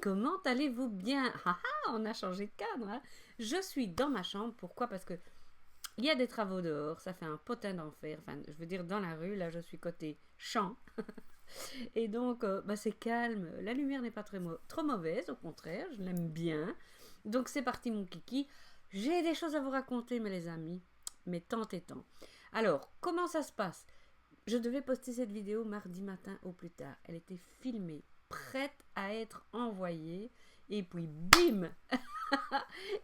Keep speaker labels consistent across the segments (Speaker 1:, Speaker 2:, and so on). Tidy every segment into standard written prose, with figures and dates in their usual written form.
Speaker 1: comment allez-vous bien? Ah ah, on a changé de cadre, hein. Je suis dans ma chambre, pourquoi? Parce que il y a des travaux dehors, ça fait un potin d'enfer, enfin je veux dire dans la rue, là je suis côté champ, et donc c'est calme, la lumière n'est pas trop mauvaise, au contraire, je l'aime bien. Donc c'est parti mon kiki, j'ai des choses à vous raconter mes les amis, mais tant et tant. Alors, comment ça se passe? Je devais poster cette vidéo mardi matin au plus tard. Elle était filmée, prête à être envoyée. Et puis, bim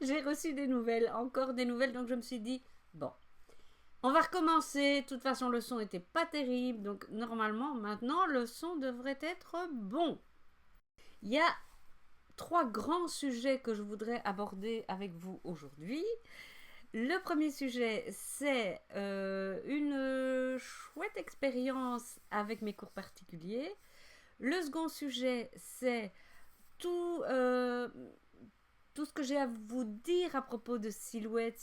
Speaker 1: J'ai reçu des nouvelles, encore des nouvelles. Donc, je me suis dit, bon, on va recommencer. De toute façon, le son n'était pas terrible. Donc, normalement, maintenant, le son devrait être bon. Il y a 3 grands sujets que je voudrais aborder avec vous aujourd'hui. Le premier sujet, c'est une chouette expérience avec mes cours particuliers. Le second sujet, c'est tout, tout ce que j'ai à vous dire à propos de Silhouette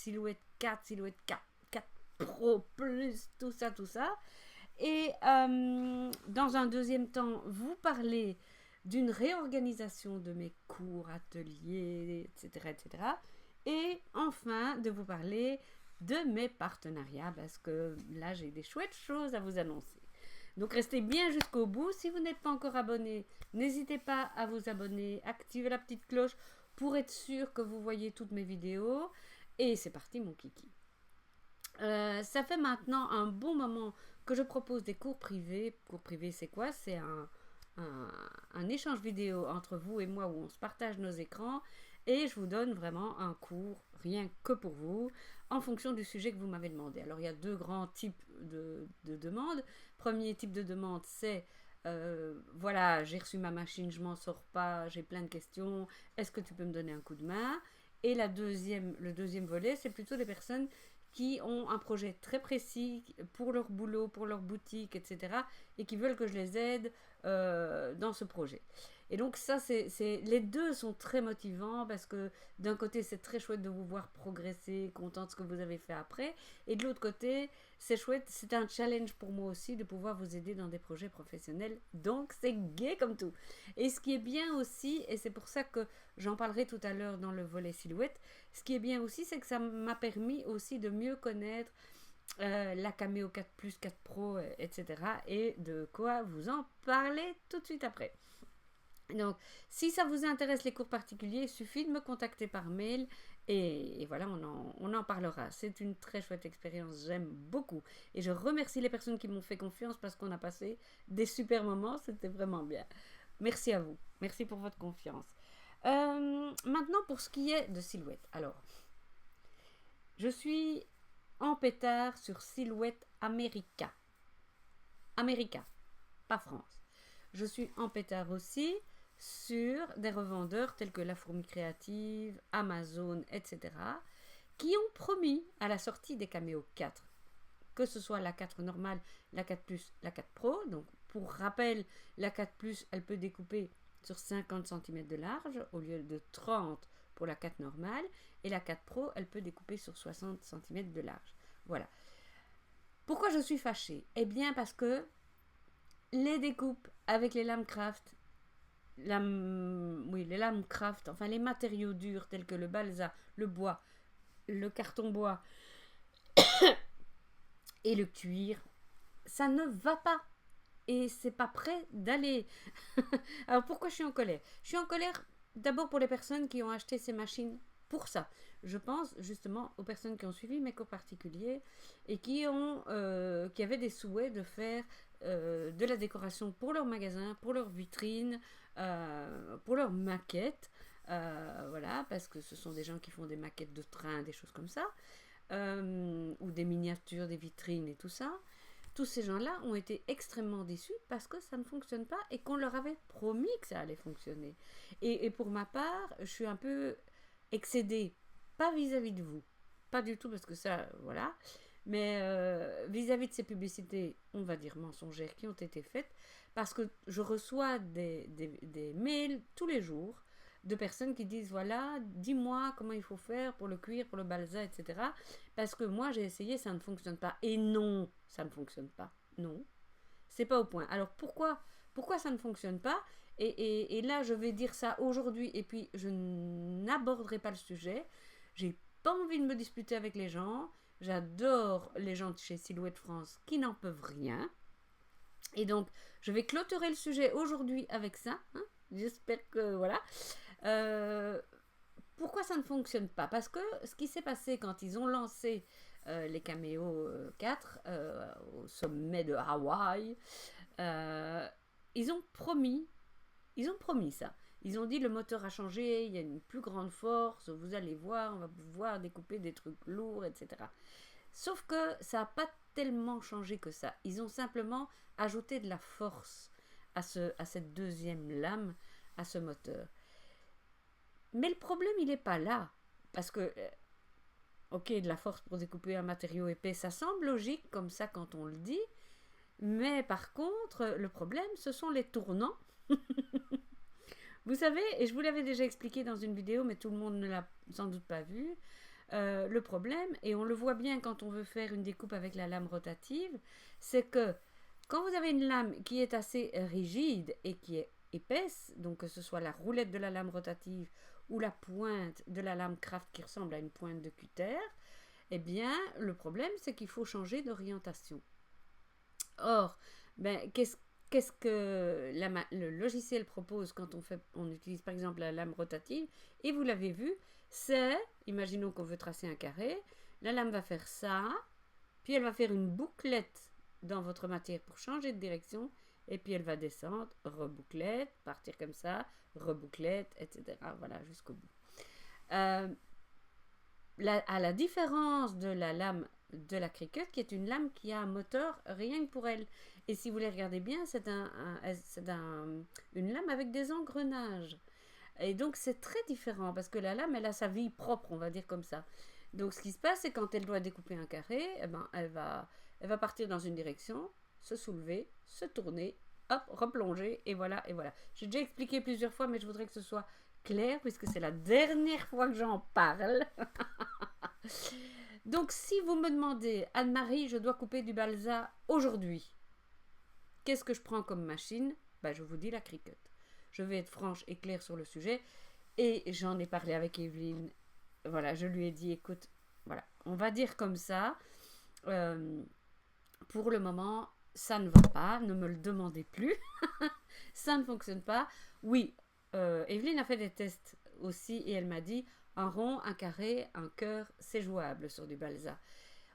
Speaker 1: 4, Silhouette 4, 4 Pro Plus, tout ça, tout ça. Et dans un deuxième temps, vous parler d'une réorganisation de mes cours, ateliers, etc., etc. Et enfin, de vous parler de mes partenariats, parce que là, j'ai des chouettes choses à vous annoncer. Donc, restez bien jusqu'au bout. Si vous n'êtes pas encore abonné, n'hésitez pas à vous abonner, activez la petite cloche pour être sûr que vous voyez toutes mes vidéos. Et c'est parti, mon kiki. Ça fait maintenant un bon moment que je propose des cours privés. Cours privés, c'est quoi? C'est un échange vidéo entre vous et moi où on se partage nos écrans et je vous donne vraiment un cours rien que pour vous en fonction du sujet que vous m'avez demandé. Alors il y a 2 grands types de demandes. Premier type de demande, c'est voilà, j'ai reçu ma machine, je m'en sors pas, j'ai plein de questions, est-ce que tu peux me donner un coup de main? Et le deuxième volet, c'est plutôt des personnes qui ont un projet très précis pour leur boulot, pour leur boutique, etc. et qui veulent que je les aide dans ce projet. Et donc ça, les deux sont très motivants parce que d'un côté, c'est très chouette de vous voir progresser, content de ce que vous avez fait après. Et de l'autre côté, c'est chouette, c'est un challenge pour moi aussi de pouvoir vous aider dans des projets professionnels. Donc c'est gai comme tout. Et ce qui est bien aussi, et c'est pour ça que j'en parlerai tout à l'heure dans le volet silhouette, ce qui est bien aussi, c'est que ça m'a permis aussi de mieux connaître la Cameo 4 Plus, 4 Pro, etc. Et de quoi vous en parler tout de suite après. Donc, si ça vous intéresse les cours particuliers, il suffit de me contacter par mail et voilà, on en parlera. C'est une très chouette expérience, j'aime beaucoup. Et je remercie les personnes qui m'ont fait confiance parce qu'on a passé des super moments, c'était vraiment bien. Merci à vous, merci pour votre confiance. Maintenant, pour ce qui est de Silhouette. Alors, je suis en pétard sur Silhouette America. America, pas France. Je suis en pétard aussi sur des revendeurs tels que La Fourmi Créative, Amazon, etc. qui ont promis à la sortie des Cameo 4, que ce soit la 4 normale, la 4 Plus, la 4 Pro. Donc, pour rappel, la 4 Plus, elle peut découper sur 50 cm de large au lieu de 30 pour la 4 normale. Et la 4 Pro, elle peut découper sur 60 cm de large. Voilà. Pourquoi je suis fâchée? Eh bien, parce que les découpes avec les lames craft, les lames craft, enfin les matériaux durs tels que le balsa, le bois, le carton bois et le cuir, ça ne va pas. Et c'est pas prêt d'aller. Alors pourquoi je suis en colère? Je suis en colère d'abord pour les personnes qui ont acheté ces machines pour ça. Je pense justement aux personnes qui ont suivi mes cours particuliers et qui avaient des souhaits de faire de la décoration pour leur magasin, pour leur vitrine, pour leur maquette. Voilà, parce que ce sont des gens qui font des maquettes de trains, des choses comme ça, ou des miniatures, des vitrines et tout ça. Tous ces gens-là ont été extrêmement déçus parce que ça ne fonctionne pas et qu'on leur avait promis que ça allait fonctionner. Et pour ma part, je suis un peu excédée, pas vis-à-vis de vous, pas du tout parce que ça, voilà, mais vis-à-vis de ces publicités, on va dire mensongères, qui ont été faites, parce que je reçois des mails tous les jours de personnes qui disent voilà, dis-moi comment il faut faire pour le cuir, pour le balsa, etc. Parce que moi j'ai essayé, ça ne fonctionne pas. Et non, ça ne fonctionne pas. Non, c'est pas au point. Alors pourquoi ça ne fonctionne pas? Et là, je vais dire ça aujourd'hui et puis je n'aborderai pas le sujet. J'ai pas envie de me disputer avec les gens. J'adore les gens de chez Silhouette France qui n'en peuvent rien. Et donc, je vais clôturer le sujet aujourd'hui avec ça. Hein. J'espère que, voilà. Pourquoi ça ne fonctionne pas? Parce que ce qui s'est passé quand ils ont lancé les Cameo 4 au sommet de Hawaï, ils ont promis ça. Ils ont dit le moteur a changé, il y a une plus grande force, vous allez voir, on va pouvoir découper des trucs lourds, etc. Sauf que ça n'a pas tellement changé que ça. Ils ont simplement ajouté de la force à cette deuxième lame, à ce moteur. Mais le problème, il n'est pas là. Parce que, ok, de la force pour découper un matériau épais, ça semble logique comme ça quand on le dit. Mais par contre, le problème, ce sont les tournants. Vous savez, et je vous l'avais déjà expliqué dans une vidéo, mais tout le monde ne l'a sans doute pas vu, le problème, et on le voit bien quand on veut faire une découpe avec la lame rotative, c'est que quand vous avez une lame qui est assez rigide et qui est épaisse, donc que ce soit la roulette de la lame rotative ou la pointe de la lame Craft qui ressemble à une pointe de cutter, eh bien, le problème, c'est qu'il faut changer d'orientation. Or, qu'est-ce que le logiciel propose quand on utilise par exemple la lame rotative? Et vous l'avez vu, c'est, imaginons qu'on veut tracer un carré, la lame va faire ça, puis elle va faire une bouclette dans votre matière pour changer de direction, et puis elle va descendre, rebouclette, partir comme ça, rebouclette, etc. Voilà, jusqu'au bout. À la différence de la lame de la Cricut, qui est une lame qui a un moteur rien que pour elle. Et si vous les regardez bien, c'est une lame avec des engrenages. Et donc c'est très différent parce que la lame, elle a sa vie propre, on va dire comme ça. Donc ce qui se passe, c'est quand elle doit découper un carré, eh ben, elle va partir dans une direction, se soulever, se tourner, hop, replonger, et voilà, et voilà. J'ai déjà expliqué plusieurs fois, mais je voudrais que ce soit clair, puisque c'est la dernière fois que j'en parle. Donc, si vous me demandez, Anne-Marie, je dois couper du balsa aujourd'hui, qu'est-ce que je prends comme machine? Je vous dis la Cricut. Je vais être franche et claire sur le sujet, et j'en ai parlé avec Evelyne. Voilà, je lui ai dit, écoute, voilà, on va dire comme ça, pour le moment, ça ne va pas, ne me le demandez plus, ça ne fonctionne pas. Oui, Evelyne a fait des tests aussi et elle m'a dit un rond, un carré, un cœur, c'est jouable sur du balsa.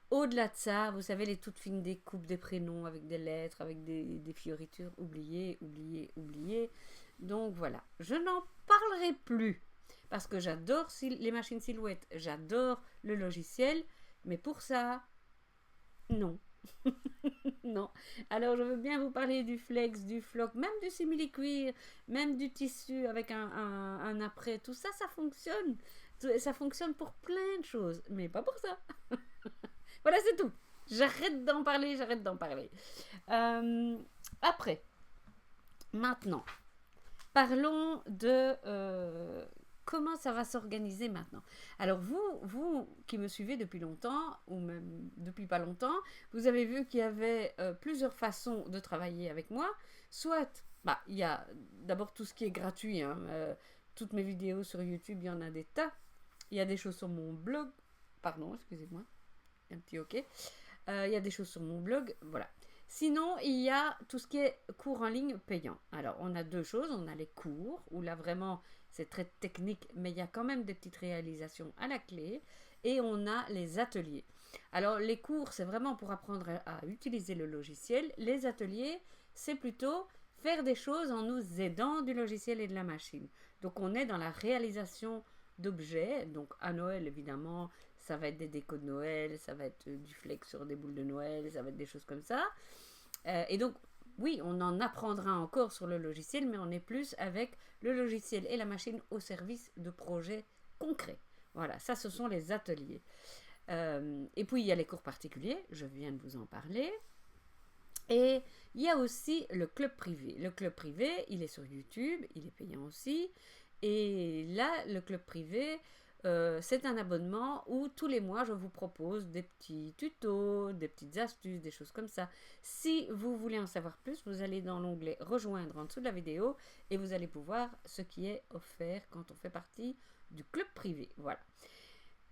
Speaker 1: Au-delà de ça, vous savez, les toutes fines découpes des prénoms avec des lettres, avec des fioritures, oubliez. Donc voilà, je n'en parlerai plus parce que j'adore les machines silhouettes, j'adore le logiciel, mais pour ça, non. Non. Alors, je veux bien vous parler du flex, du floc, même du simili-cuir, même du tissu avec un après. Tout ça, ça fonctionne. Ça fonctionne pour plein de choses, mais pas pour ça. Voilà, c'est tout. J'arrête d'en parler. Après, maintenant, parlons de comment ça va s'organiser maintenant. Alors vous qui me suivez depuis longtemps, ou même depuis pas longtemps, vous avez vu qu'il y avait plusieurs façons de travailler avec moi. Soit, il y a d'abord tout ce qui est gratuit. Toutes mes vidéos sur YouTube, il y en a des tas. Il y a des choses sur mon blog. Pardon, excusez-moi. Un petit ok. Il y a des choses sur mon blog, voilà. Sinon, il y a tout ce qui est cours en ligne payant. Alors, on a deux choses. On a les cours, où là, vraiment, c'est très technique, mais il y a quand même des petites réalisations à la clé. Et on a les ateliers. Alors, les cours, c'est vraiment pour apprendre à utiliser le logiciel. Les ateliers, c'est plutôt faire des choses en nous aidant du logiciel et de la machine. Donc, on est dans la réalisation d'objets. Donc, à Noël, évidemment, ça va être des décos de Noël, ça va être du flex sur des boules de Noël, ça va être des choses comme ça. Et donc, oui, on en apprendra encore sur le logiciel, mais on est plus avec le logiciel et la machine au service de projets concrets. Voilà, ça, ce sont les ateliers. Et puis, il y a les cours particuliers, je viens de vous en parler. Et il y a aussi le club privé. Le club privé, il est sur YouTube, il est payant aussi. Et là, le club privé, C'est un abonnement où tous les mois je vous propose des petits tutos, des petites astuces, des choses comme ça. Si vous voulez en savoir plus, vous allez dans l'onglet rejoindre en dessous de la vidéo et vous allez pouvoir ce qui est offert quand on fait partie du club privé. Voilà.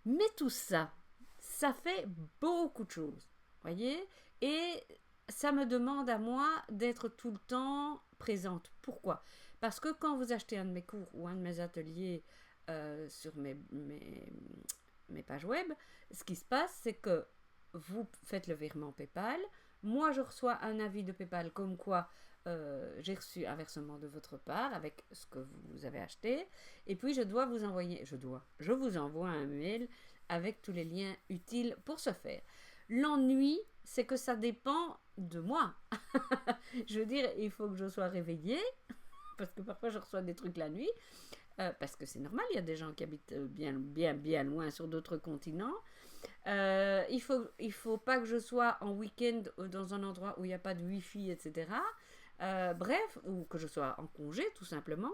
Speaker 1: Mais tout ça, ça fait beaucoup de choses, voyez, et ça me demande à moi d'être tout le temps présente. Pourquoi? Parce que quand vous achetez un de mes cours ou un de mes ateliers sur mes pages web, ce qui se passe, c'est que vous faites le virement PayPal. Moi, je reçois un avis de PayPal comme quoi j'ai reçu un versement de votre part avec ce que vous avez acheté. Et puis, je vous envoie un mail avec tous les liens utiles pour ce faire. L'ennui, c'est que ça dépend de moi. Je veux dire, il faut que je sois réveillée, parce que parfois je reçois des trucs la nuit, parce que c'est normal, il y a des gens qui habitent bien loin sur d'autres continents. Il faut pas que je sois en week-end dans un endroit où il n'y a pas de wifi, etc. Bref, ou que je sois en congé, tout simplement.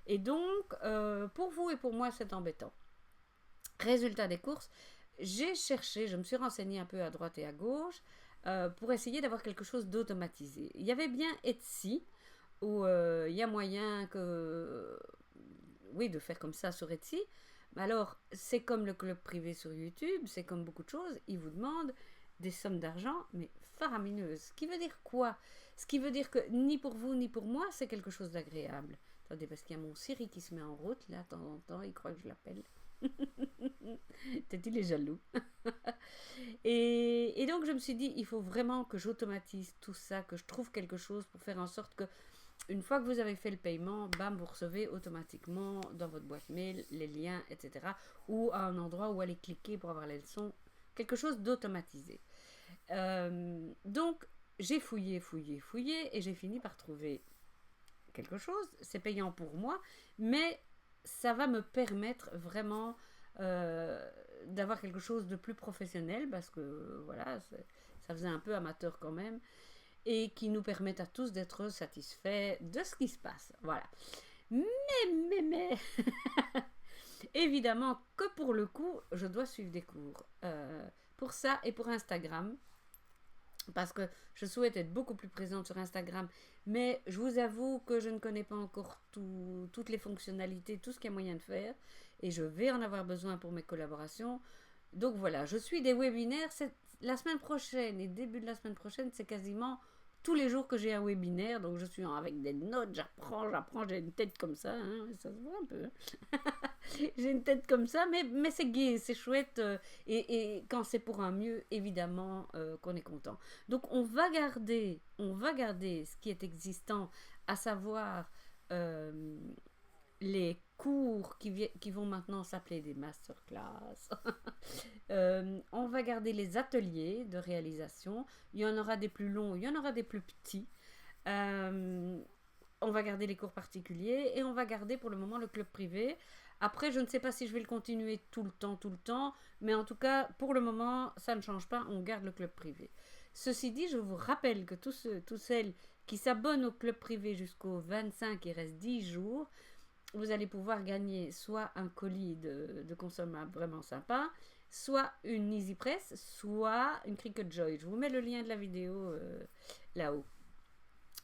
Speaker 1: Et donc, pour vous et pour moi, c'est embêtant. Résultat des courses, j'ai cherché, je me suis renseignée un peu à droite et à gauche pour essayer d'avoir quelque chose d'automatisé. Il y avait bien Etsy, où il y a moyen de faire comme ça sur Etsy. Alors, c'est comme le club privé sur YouTube, c'est comme beaucoup de choses, ils vous demandent des sommes d'argent, mais faramineuses. Ce qui veut dire quoi? Ce qui veut dire que ni pour vous ni pour moi, c'est quelque chose d'agréable. Attendez, parce qu'il y a mon Siri qui se met en route, là, de temps en temps, il croit que je l'appelle. Peut-être il est jaloux. et donc, je me suis dit, il faut vraiment que j'automatise tout ça, que je trouve quelque chose pour faire en sorte que une fois que vous avez fait le paiement, bam, vous recevez automatiquement dans votre boîte mail les liens, etc. Ou à un endroit où aller cliquer pour avoir les leçons. Quelque chose d'automatisé. Donc, j'ai fouillé et j'ai fini par trouver quelque chose. C'est payant pour moi, mais ça va me permettre vraiment d'avoir quelque chose de plus professionnel parce que voilà, ça faisait un peu amateur quand même. Et qui nous permettent à tous d'être satisfaits de ce qui se passe. Voilà. Mais, évidemment que pour le coup, je dois suivre des cours. Pour ça et pour Instagram, parce que je souhaite être beaucoup plus présente sur Instagram, mais je vous avoue que je ne connais pas encore toutes les fonctionnalités, tout ce qu'il y a moyen de faire, et je vais en avoir besoin pour mes collaborations. Donc voilà, je suis des webinaires, la semaine prochaine et début de la semaine prochaine, c'est quasiment tous les jours que j'ai un webinaire, donc je suis avec des notes, j'apprends, j'ai une tête comme ça, hein, ça se voit un peu. J'ai une tête comme ça, mais c'est gai, c'est chouette, et quand c'est pour un mieux, évidemment qu'on est content. Donc on va garder ce qui est existant, à savoir les cours qui vont maintenant s'appeler des masterclass. On va garder les ateliers de réalisation. Il y en aura des plus longs, il y en aura des plus petits. On va garder les cours particuliers et on va garder pour le moment le club privé. Après, je ne sais pas si je vais le continuer tout le temps, mais en tout cas, pour le moment, ça ne change pas, on garde le club privé. Ceci dit, je vous rappelle que tous celles qui s'abonnent au club privé jusqu'au 25, il reste 10 jours, vous allez pouvoir gagner soit un colis de consommables vraiment sympa, soit une Easy Press, soit une Cricut Joy. Je vous mets le lien de la vidéo là-haut.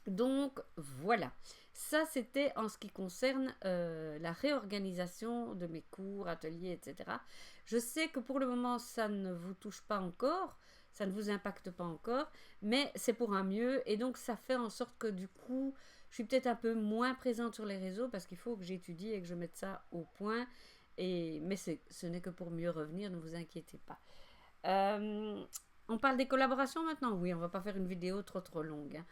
Speaker 1: Donc voilà, ça c'était en ce qui concerne la réorganisation de mes cours, ateliers, etc. Je sais que pour le moment ça ne vous touche pas encore, ça ne vous impacte pas encore, mais c'est pour un mieux et donc ça fait en sorte que du coup je suis peut-être un peu moins présente sur les réseaux parce qu'il faut que j'étudie et que je mette ça au point, mais ce n'est que pour mieux revenir, ne vous inquiétez pas. On parle des collaborations maintenant? Oui, on va pas faire une vidéo trop longue, hein.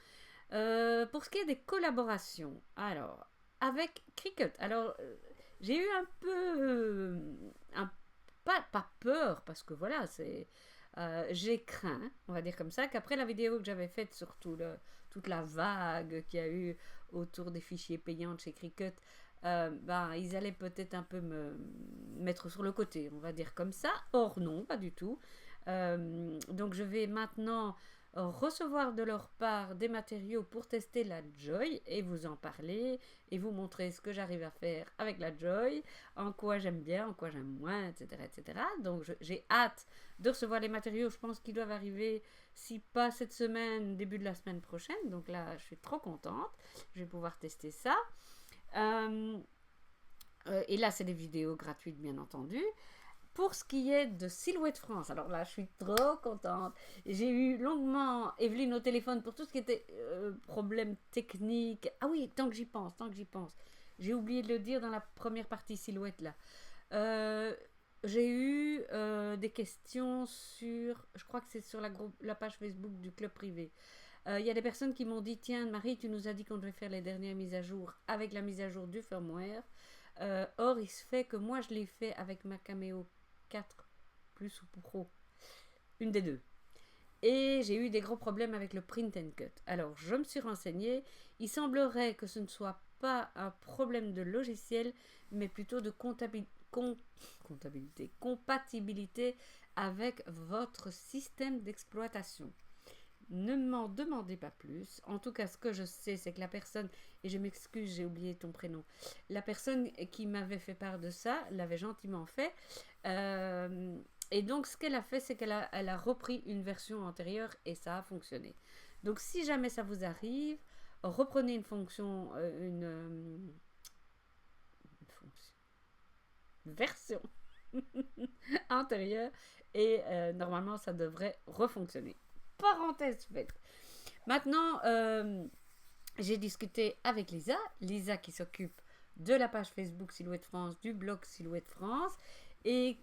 Speaker 1: Pour ce qui est des collaborations, alors, avec Cricut, alors, j'ai eu un peu, pas peur, parce que voilà, j'ai craint, on va dire comme ça, qu'après la vidéo que j'avais faite sur toute la vague qu'il y a eu autour des fichiers payants de chez Cricut, ils allaient peut-être un peu me mettre sur le côté, on va dire comme ça. Or non, pas du tout. Donc je vais maintenant recevoir de leur part des matériaux pour tester la Joy et vous en parler et vous montrer ce que j'arrive à faire avec la Joy, en quoi j'aime bien, en quoi j'aime moins, etc. etc. Donc j'ai hâte de recevoir les matériaux. Je pense qu'ils doivent arriver, si pas cette semaine, début de la semaine prochaine. Donc là, je suis trop contente. Je vais pouvoir tester ça. Et là, c'est des vidéos gratuites, bien entendu. Pour ce qui est de Silhouette France, alors là, je suis trop contente. J'ai eu longuement Evelyne au téléphone pour tout ce qui était problème technique. Ah oui, tant que j'y pense. J'ai oublié de le dire dans la première partie Silhouette, là. J'ai eu des questions sur, je crois que c'est sur la page Facebook du club privé. Il y a des personnes qui m'ont dit, tiens Marie, tu nous as dit qu'on devait faire les dernières mises à jour avec la mise à jour du firmware. Or, il se fait que moi, je l'ai fait avec ma Cameo 4 Plus ou Pro. Une des deux. Et j'ai eu des gros problèmes avec le print and cut. Alors, je me suis renseignée. Il semblerait que ce ne soit pas un problème de logiciel, mais plutôt de compatibilité avec votre système d'exploitation. Ne m'en demandez pas plus. En tout cas, ce que je sais, c'est que la personne, et je m'excuse, j'ai oublié ton prénom, la personne qui m'avait fait part de ça l'avait gentiment fait. Et donc, ce qu'elle a fait, c'est qu'elle a repris une version antérieure et ça a fonctionné. Donc, si jamais ça vous arrive, reprenez une fonction, version antérieure et normalement, ça devrait refonctionner. Parenthèse faite. Maintenant, j'ai discuté avec Lisa qui s'occupe de la page Facebook Silhouette France, du blog Silhouette France, et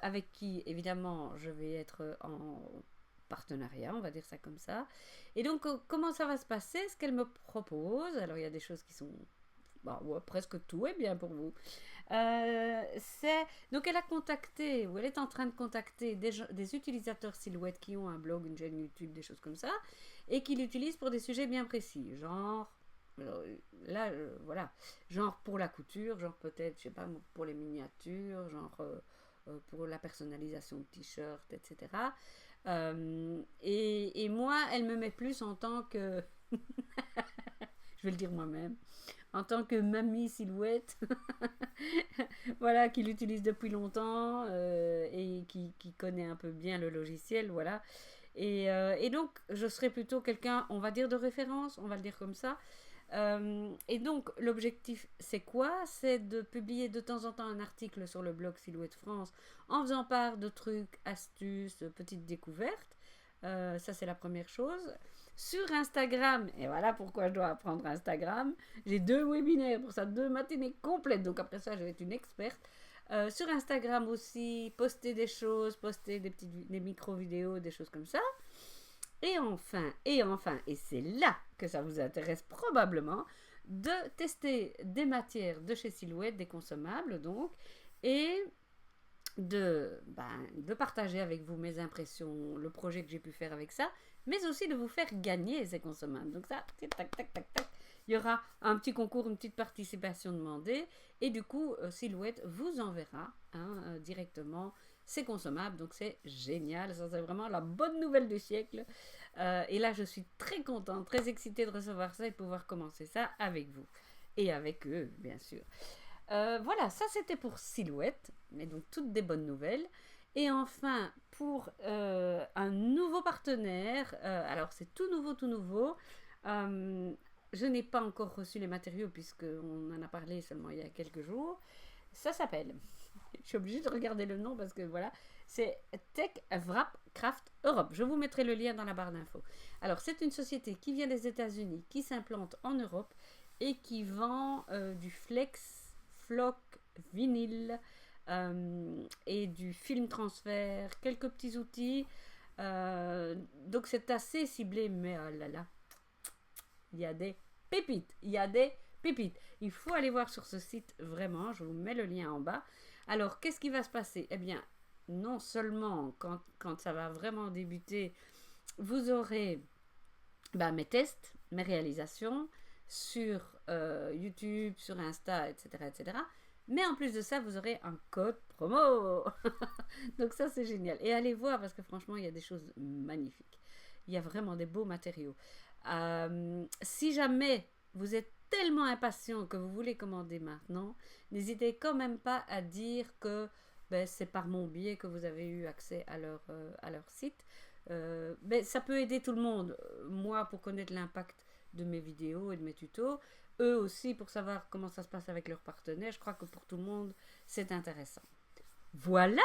Speaker 1: avec qui, évidemment, je vais être en partenariat, on va dire ça comme ça. Et donc, comment ça va se passer? Ce qu'elle me propose, alors il y a des choses qui sont... Bon, ouais, presque tout est bien pour vous. Donc elle a contacté, ou elle est en train de contacter des utilisateurs Silhouette qui ont un blog, une chaîne YouTube, des choses comme ça, et qui l'utilisent pour des sujets bien précis, genre, là, voilà, genre pour la couture, genre peut-être, je sais pas, pour les miniatures, genre pour la personnalisation de t-shirts, etc. Et moi, elle me met plus en tant que... je vais le dire moi-même, en tant que mamie Silhouette, voilà, qui l'utilise depuis longtemps et qui connaît un peu bien le logiciel, voilà. Et donc, je serai plutôt quelqu'un, on va dire, de référence, on va le dire comme ça. Et donc, l'objectif, c'est quoi? C'est de publier de temps en temps un article sur le blog Silhouette France en faisant part de trucs, astuces, petites découvertes. Ça, c'est la première chose. Sur Instagram, et voilà pourquoi je dois apprendre Instagram, j'ai 2 webinaires pour ça, 2 matinées complètes, donc après ça je vais être une experte. Sur Instagram aussi, poster des choses, poster des micro-vidéos, des choses comme ça. Et enfin, et c'est là que ça vous intéresse probablement, de tester des matières de chez Silhouette, des consommables donc, et de partager avec vous mes impressions, le projet que j'ai pu faire avec ça, mais aussi de vous faire gagner ces consommables. Donc ça, tac, tac, tac, tac. Il y aura un petit concours, une petite participation demandée, et du coup, Silhouette vous enverra directement ces consommables. Donc c'est génial, ça c'est vraiment la bonne nouvelle du siècle. Et là, je suis très contente, très excitée de recevoir ça et de pouvoir commencer ça avec vous. Et avec eux, bien sûr. Voilà, ça c'était pour Silhouette, mais donc toutes des bonnes nouvelles. Et enfin, pour un nouveau partenaire, alors c'est tout nouveau. Je n'ai pas encore reçu les matériaux puisqu'on en a parlé seulement il y a quelques jours. Ça s'appelle, je suis obligée de regarder le nom parce que voilà, c'est Tech Wrap Craft Europe. Je vous mettrai le lien dans la barre d'infos. Alors c'est une société qui vient des États-Unis, qui s'implante en Europe et qui vend du flex, floc, vinyle et du film transfert, quelques petits outils. Donc c'est assez ciblé, mais oh là là, il y a des pépites, il faut aller voir sur ce site vraiment, je vous mets le lien en bas. Alors qu'est-ce qui va se passer? Eh bien, non seulement quand ça va vraiment débuter, vous aurez mes tests, mes réalisations sur YouTube, sur Insta, etc. Mais en plus de ça, vous aurez un code promo. Donc ça, c'est génial. Et allez voir parce que franchement, il y a des choses magnifiques. il y a vraiment des beaux matériaux. Si jamais vous êtes tellement impatient que vous voulez commander maintenant, n'hésitez quand même pas à dire que c'est par mon biais que vous avez eu accès à leur site. Ça peut aider tout le monde. Moi, pour connaître l'impact de mes vidéos et de mes tutos, eux aussi pour savoir comment ça se passe avec leurs partenaires. Je crois que pour tout le monde, c'est intéressant. Voilà.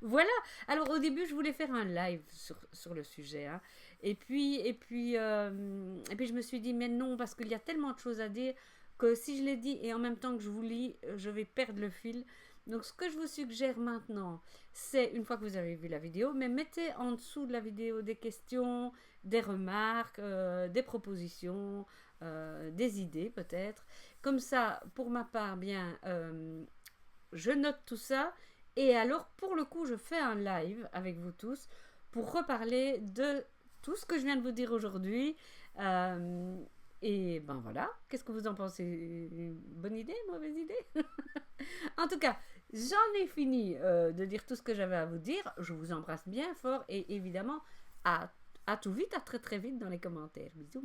Speaker 1: Voilà. Alors au début, je voulais faire un live sur le sujet, hein. Et puis je me suis dit mais non, parce qu'il y a tellement de choses à dire que si je les dis et en même temps que je vous lis, je vais perdre le fil. Donc ce que je vous suggère maintenant, c'est une fois que vous avez vu la vidéo, mais mettez en dessous de la vidéo des questions, des remarques, des propositions, des idées peut-être. Comme ça, pour ma part, bien, je note tout ça. Et alors, pour le coup, je fais un live avec vous tous pour reparler de tout ce que je viens de vous dire aujourd'hui. Et ben voilà, qu'est-ce que vous en pensez? Bonne idée, mauvaise idée? En tout cas, j'en ai fini de dire tout ce que j'avais à vous dire. Je vous embrasse bien fort et évidemment, à tout vite, à très très vite dans les commentaires. Bisous.